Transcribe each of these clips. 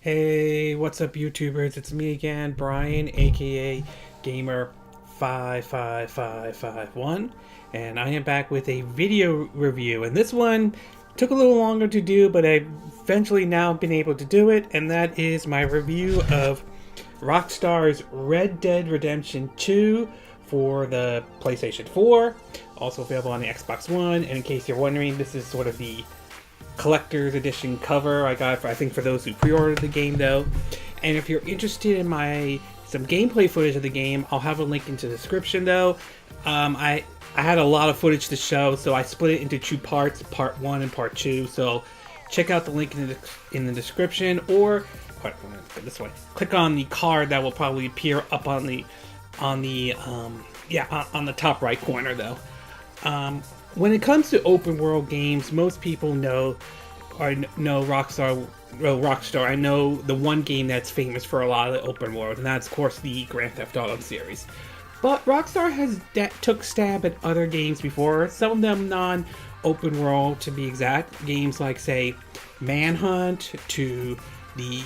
Hey, what's up, YouTubers? It's me again, Brian, aka Gamer55551, and I am back with a video review. And this one took a little longer to do, but I've eventually now been able to do it, and that is my review of Rockstar's Red Dead Redemption 2 for the PlayStation 4, also available on the Xbox One. And in case you're wondering, this is sort of the collector's edition cover I got for, I think, for those who pre-ordered the game though. And if you're interested in some gameplay footage of the game, I'll have a link into the description though. I had a lot of footage to show, so I split it into two parts, part 1 and part 2. So check out the link in the description, or this way, click on the card that will probably appear up on the top right corner though. When it comes to open world games, most people know Rockstar. I know the one game that's famous for a lot of the open world, and that's of course the Grand Theft Auto series. But Rockstar has took stab at other games before, some of them non-open world to be exact. Games like, say, Manhunt, to the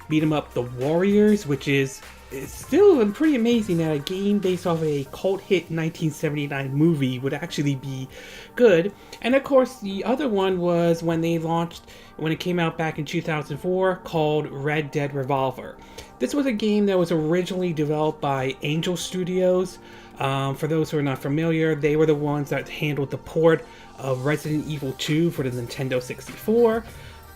beat 'em up The Warriors, which is still pretty amazing that a game based off a cult hit 1979 movie would actually be good. And of course, the other one was when it came out back in 2004, called Red Dead Revolver. This was a game that was originally developed by Aulx Studios. For those who are not familiar, they were the ones that handled the port of Resident Evil 2 for the Nintendo 64.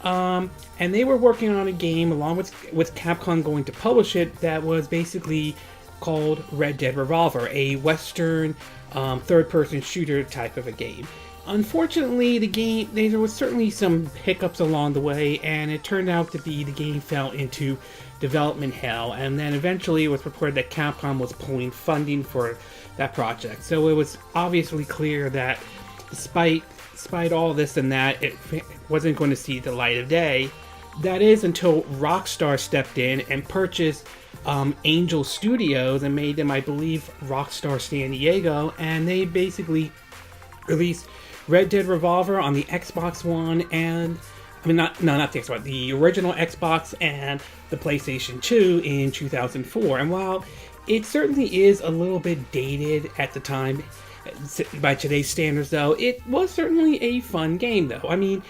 And they were working on a game along with Capcom going to publish it that was basically called Red Dead Revolver, a Western third-person shooter type of a game. Unfortunately, there was certainly some hiccups along the way, and it turned out to be the game fell into development hell, and then eventually it was reported that Capcom was pulling funding for that project. So it was obviously clear that despite all this and that, it wasn't going to see the light of day. That is until Rockstar stepped in and purchased Aulx Studios and made them, I believe, Rockstar San Diego, and they basically released Red Dead Revolver on the Xbox One and not the Xbox, the original Xbox and the PlayStation 2 in 2004. And while it certainly is a little bit dated at the time by today's standards though, it was certainly a fun game though. I mean,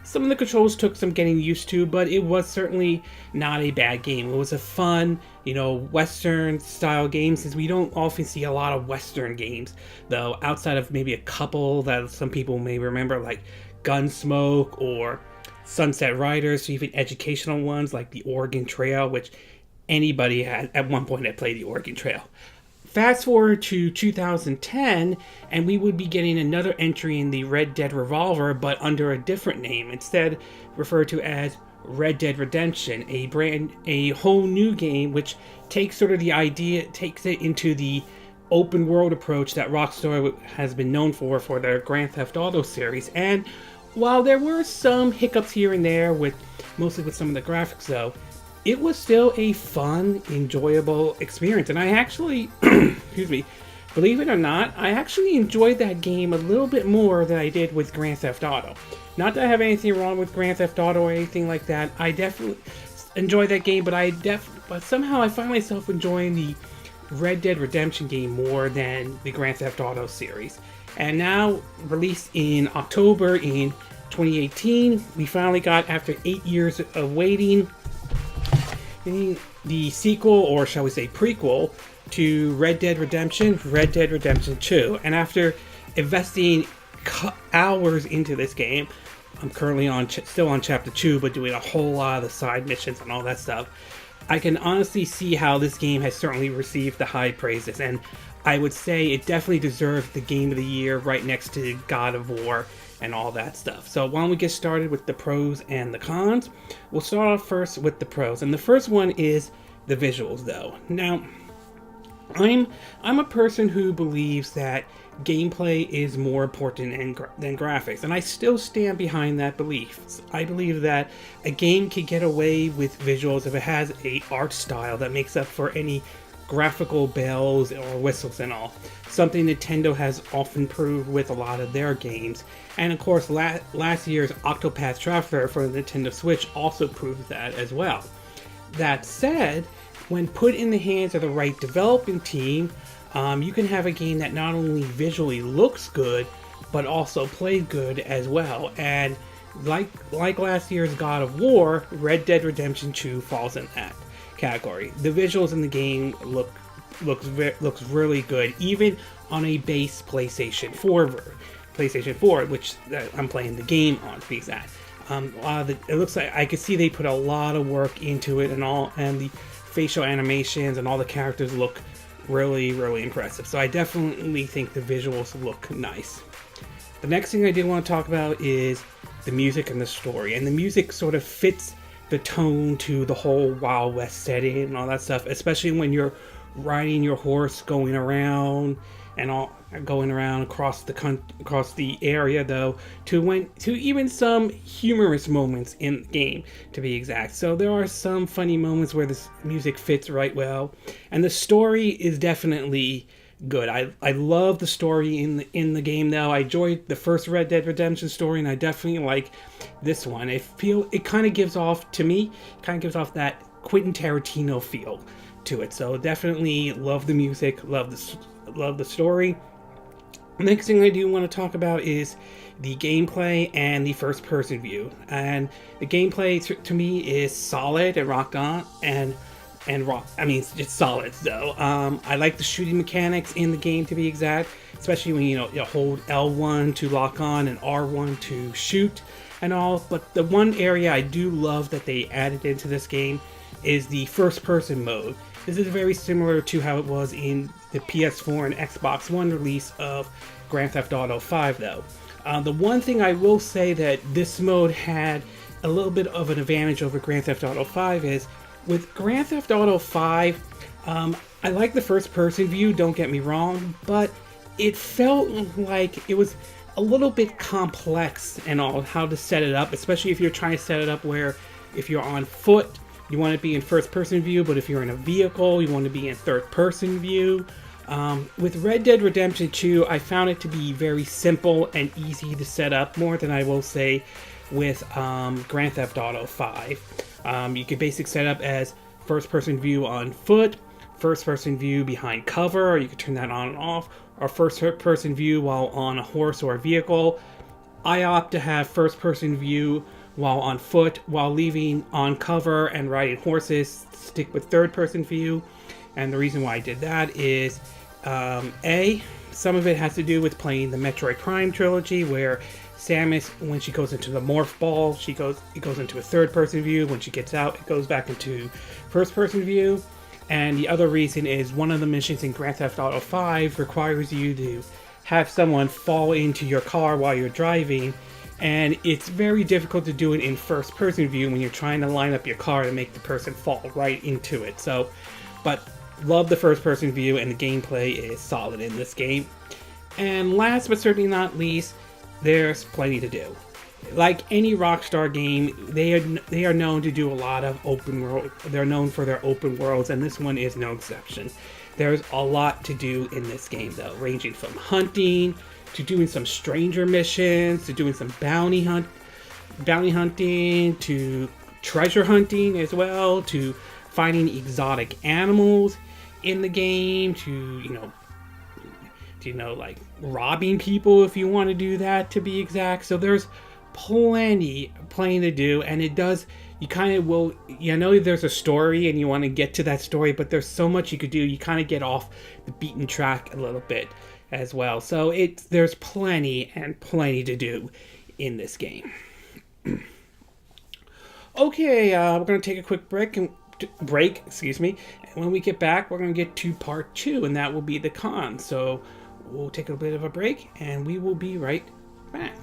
some of the controls took some getting used to, but it was certainly not a bad game. It was a fun, Western style game, since we don't often see a lot of Western games though, outside of maybe a couple that some people may remember, like Gunsmoke or Sunset Riders, or even educational ones like the Oregon Trail, which anybody at one point had played the Oregon Trail. Fast forward to 2010, and we would be getting another entry in the Red Dead Revolver, but under a different name, instead referred to as Red Dead Redemption, a whole new game which takes it into the open world approach that Rockstar has been known for their Grand Theft Auto series. And while there were some hiccups here and there, mostly with some of the graphics though, it was still a fun, enjoyable experience. And I actually, believe it or not, I actually enjoyed that game a little bit more than I did with Grand Theft Auto. Not that I have anything wrong with Grand Theft Auto or anything like that. I definitely enjoyed that game, but somehow I find myself enjoying the Red Dead Redemption game more than the Grand Theft Auto series. And now, released in October in 2018, we finally got, after 8 years of waiting, the sequel, or shall we say prequel, to Red Dead Redemption 2. And after investing hours into this game, I'm currently still on chapter 2, but doing a whole lot of the side missions and all that stuff, I can honestly see how this game has certainly received the high praises, and I would say it definitely deserves the Game of the Year right next to God of War and all that stuff. So why don't we get started with the pros and the cons? We'll start off first with the pros, and the first one is the visuals though. Now, I'm a person who believes that gameplay is more important than graphics, and I still stand behind that belief. I believe that a game can get away with visuals if it has a art style that makes up for any graphical bells or whistles and all. Something Nintendo has often proved with a lot of their games. And of course, last year's Octopath Traveler for the Nintendo Switch also proves that as well. That said, when put in the hands of the right development team, you can have a game that not only visually looks good, but also plays good as well. And like last year's God of War, Red Dead Redemption 2 falls in that category. The visuals in the game looks really good, even on a base PlayStation 4, which I'm playing the game on, to be exact. A lot of it looks like I could see they put a lot of work into it, and the facial animations and all the characters look really, really impressive. So I definitely think the visuals look nice. The next thing I did want to talk about is the music and the story. And the music sort of fits the tone to the whole Wild West setting and all that stuff, especially when you're riding your horse going around across the area, though, to even some humorous moments in the game, to be exact. So there are some funny moments where this music fits right well, and the story is definitely good. I love the story in the game, though. I enjoyed the first Red Dead Redemption story, and I definitely like this one. It kind of gives off that Quentin Tarantino feel to it. So definitely love the music, love the story. Next thing I do want to talk about is the gameplay and the first person view. And the gameplay to me is solid and rocked on, it's solid though. I like the shooting mechanics in the game, to be exact, especially when you hold L1 to lock on and R1 to shoot and all. But the one area I do love that they added into this game is the first person mode. This is very similar to how it was in the PS4 and Xbox One release of Grand Theft Auto 5, though. The one thing I will say that this mode had a little bit of an advantage over Grand Theft Auto 5 is, with Grand Theft Auto 5, I like the first person view, don't get me wrong, but it felt like it was a little bit complex and all, how to set it up, especially if you're trying to set it up where if you're on foot, you want to be in first person view, but if you're in a vehicle, you want to be in third person view. With Red Dead Redemption 2, I found it to be very simple and easy to set up, more than I will say with Grand Theft Auto 5. You can basically set up as first person view on foot, first person view behind cover, or you can turn that on and off, or first person view while on a horse or a vehicle. I opt to have first person view while on foot, while leaving on cover and riding horses, stick with third person view. And the reason why I did that is, some of it has to do with playing the Metroid Prime trilogy, where Samus, when she goes into the morph ball, it goes into a third person view. When she gets out, it goes back into first person view. And the other reason is, one of the missions in Grand Theft Auto 5 requires you to have someone fall into your car while you're driving, and it's very difficult to do it in first person view when you're trying to line up your car to make the person fall right into it. So, but love the first person view, and the gameplay is solid in this game. And last but certainly not least, there's plenty to do. Like any Rockstar game, they are known to do a lot of open world. They're known for their open worlds, and this one is no exception. There's a lot to do in this game, though, ranging from hunting to doing some stranger missions, to doing some bounty hunting, to treasure hunting as well, to finding exotic animals in the game, to like robbing people if you want to do that, to be exact. So there's plenty to do, and it does, you kind of will, there's a story and you want to get to that story, but there's so much you could do, you kind of get off the beaten track a little bit as well. So there's plenty to do in this game. Okay, we're going to take a quick break, and when we get back, we're going to get to part 2, and that will be the cons. So we'll take a bit of a break, and we will be right back.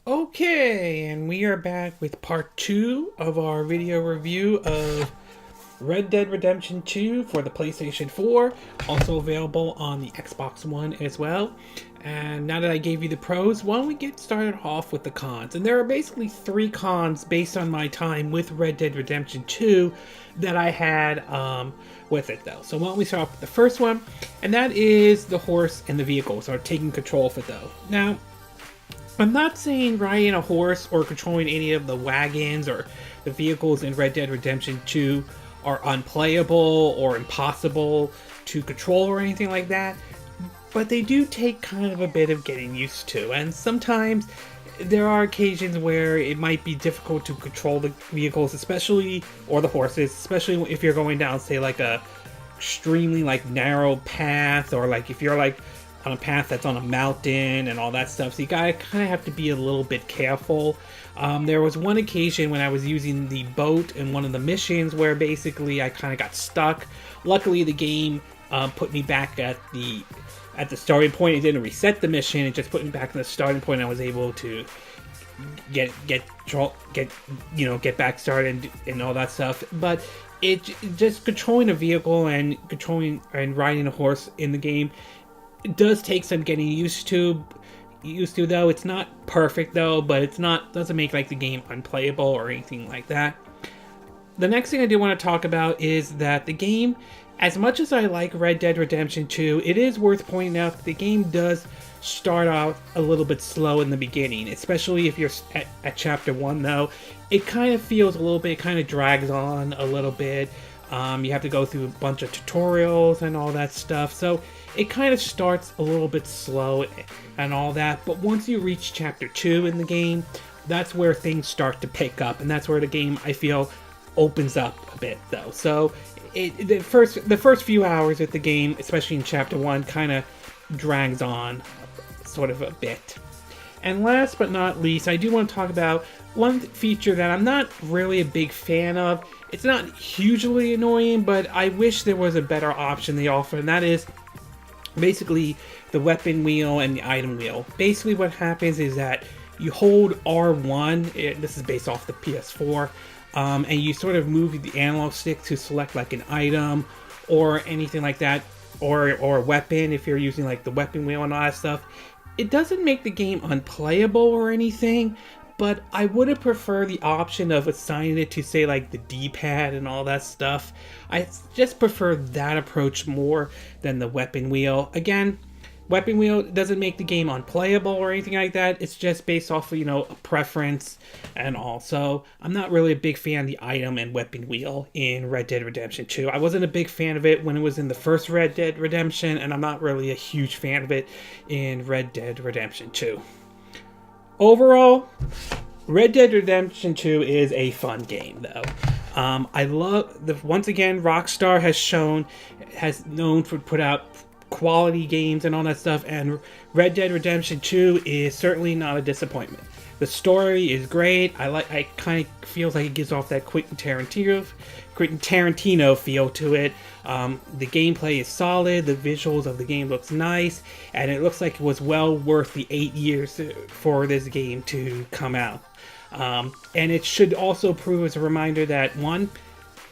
Okay, and we are back with part 2 of our video review of Red Dead Redemption 2 for the PlayStation 4, also available on the Xbox One as well. And now that I gave you the pros, why don't we get started off with the cons? And there are basically 3 cons based on my time with Red Dead Redemption 2 that I had with it though. So why don't we start off with the first one, and that is the horse and the vehicles, or taking control of it though. Now, I'm not saying riding a horse or controlling any of the wagons or the vehicles in Red Dead Redemption 2 are unplayable or impossible to control or anything like that, but they do take kind of a bit of getting used to, and sometimes there are occasions where it might be difficult to control the vehicles, especially, or the horses, especially if you're going down, say, like a extremely like narrow path, or like if you're like on a path that's on a mountain and all that stuff. So you gotta kind of have to be a little bit careful. There was one occasion when I was using the boat in one of the missions where basically I kind of got stuck. Luckily, the game put me back at the starting point. It didn't reset the mission; it just put me back at the starting point. I was able to get back started and all that stuff. But it just controlling a vehicle and riding a horse in the game, it does take some getting used to though. It's not perfect though, but doesn't make like the game unplayable or anything like that. The next thing I do want to talk about is that the game, as much as I like Red Dead Redemption 2, it is worth pointing out that the game does start out a little bit slow in the beginning, especially if you're at chapter 1 though. It kind of feels a little bit, it kind of drags on a little bit. You have to go through a bunch of tutorials and all that stuff, so it kind of starts a little bit slow and all that, but once you reach chapter 2 in the game, that's where things start to pick up, and that's where the game, I feel, opens up a bit though. So the first few hours of the game, especially in chapter 1, kind of drags on sort of a bit. And last but not least, I do want to talk about one feature that I'm not really a big fan of. It's not hugely annoying, but I wish there was a better option they offer, and that is basically the weapon wheel and the item wheel. Basically what happens is that you hold R1, this is based off the PS4, and you sort of move the analog stick to select like an item or anything like that, or a weapon if you're using like the weapon wheel and all that stuff. It doesn't make the game unplayable or anything, but I would have preferred the option of assigning it to, say, like the D-pad and all that stuff. I just prefer that approach more than the weapon wheel. Again, weapon wheel doesn't make the game unplayable or anything like that. It's just based off of, a preference and all. So I'm not really a big fan of the item and weapon wheel in Red Dead Redemption 2. I wasn't a big fan of it when it was in the first Red Dead Redemption, and I'm not really a huge fan of it in Red Dead Redemption 2. Overall, Red Dead Redemption 2 is a fun game, though. I love once again, Rockstar has known to put out quality games and all that stuff, and Red Dead Redemption 2 is certainly not a disappointment. The story is great. I kind of feels like it gives off that Quentin Tarantino feel to it. The gameplay is solid. The visuals of the game looks nice, and it looks like it was well worth the 8 years for this game to come out. And it should also prove as a reminder that, one,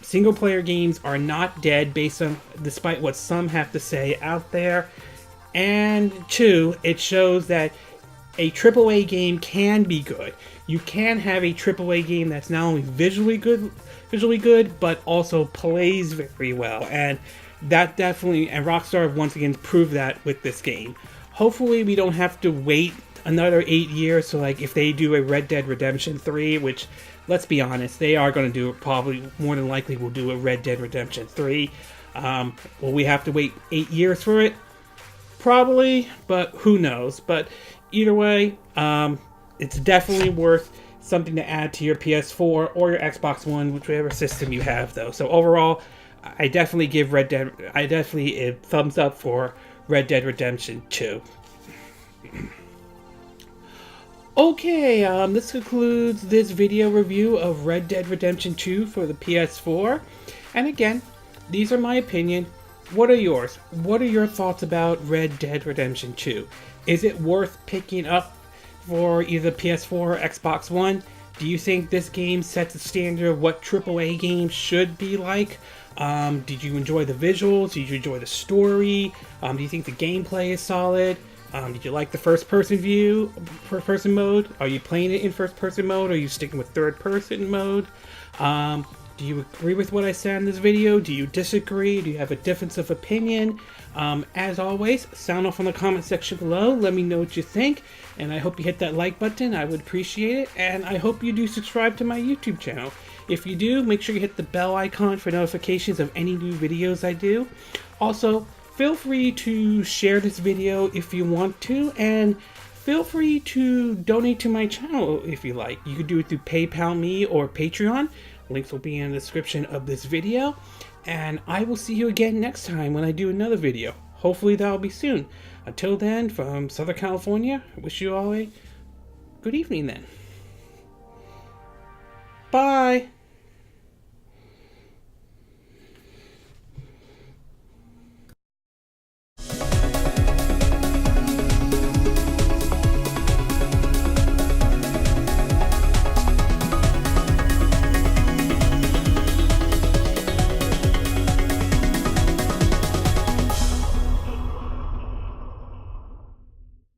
single-player games are not dead, despite what some have to say out there, and 2, it shows that a AAA game can be good. You can have a AAA game that's not only visually good, but also plays very well, and that definitely, and Rockstar once again proved that with this game. Hopefully we don't have to wait another 8 years, so like if they do a Red Dead Redemption 3, which, let's be honest, they are going to do it, probably more than likely will do a Red Dead Redemption 3. Will we have to wait 8 years for it? Probably, but who knows. But either way, it's definitely worth something to add to your PS4 or your Xbox One, whichever system you have, though. So overall, I definitely give a thumbs up for Red Dead Redemption 2. Okay, this concludes this video review of Red Dead Redemption 2 for the PS4. And again, these are my opinion. What are yours? What are your thoughts about Red Dead Redemption 2? Is it worth picking up for either PS4 or Xbox One? Do you think this game sets a standard of what AAA games should be like? Did you enjoy the visuals? Did you enjoy the story? Do you think the gameplay is solid? Did you like the first person mode? Are you playing it in first person mode? Or are you sticking with third person mode? Do you agree with what I said in this video? Do you disagree? Do you have a difference of opinion? As always, sound off in the comment section below. Let me know what you think. And I hope you hit that like button. I would appreciate it. And I hope you do subscribe to my YouTube channel. If you do, make sure you hit the bell icon for notifications of any new videos I do. Also, feel free to share this video if you want to. And feel free to donate to my channel if you like. You could do it through PayPal me or Patreon. Links will be in the description of this video. And I will see you again next time when I do another video. Hopefully that'll be soon. Until then, from Southern California, I wish you all a good evening then. Bye!